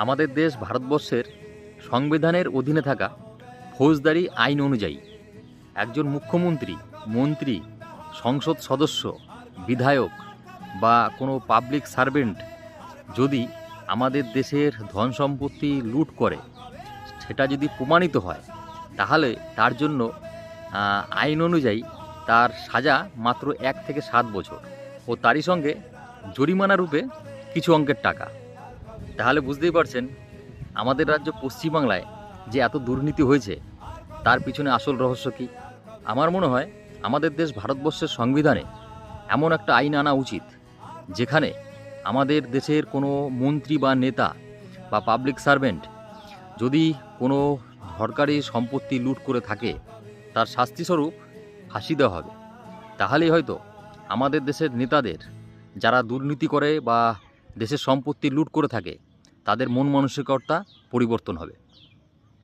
আমাদের দেশ ভারতবর্ষের সংবিধানের অধীনে থাকা ফৌজদারি আইন অনুযায়ী একজন মুখ্যমন্ত্রী, মন্ত্রী, সংসদ সদস্য, বিধায়ক বা কোনো পাবলিক সার্ভেন্ট যদি আমাদের দেশের ধন সম্পত্তি লুট করে, সেটা যদি প্রমাণিত হয়, তাহলে তার জন্য আইন অনুযায়ী তার সাজা মাত্র 1 থেকে 7 বছর ও তারই সঙ্গে জরিমানা রূপে কিছু অঙ্কের টাকা। তাহলে বুঝতেই পারছেন আমাদের রাজ্য পশ্চিমবাংলায় যে এত দুর্নীতি হয়েছে তার পিছনে আসল রহস্য কী। আমার মনে হয় আমাদের দেশ ভারতবর্ষের সংবিধানে এমন একটা আইন আনা উচিত যেখানে আমাদের দেশের কোনো মন্ত্রী বা নেতা বা পাবলিক সার্ভেন্ট যদি কোনো সরকারি সম্পত্তি লুট করে থাকে, তার শাস্তিস্বরূপ ফাঁসি দেওয়া হবে। তাহলেই হয়তো আমাদের দেশের নেতাদের যারা দুর্নীতি করে বা দেশের সম্পত্তি লুট করে থাকে তাদের মন মানসিকতা পরিবর্তন হবে।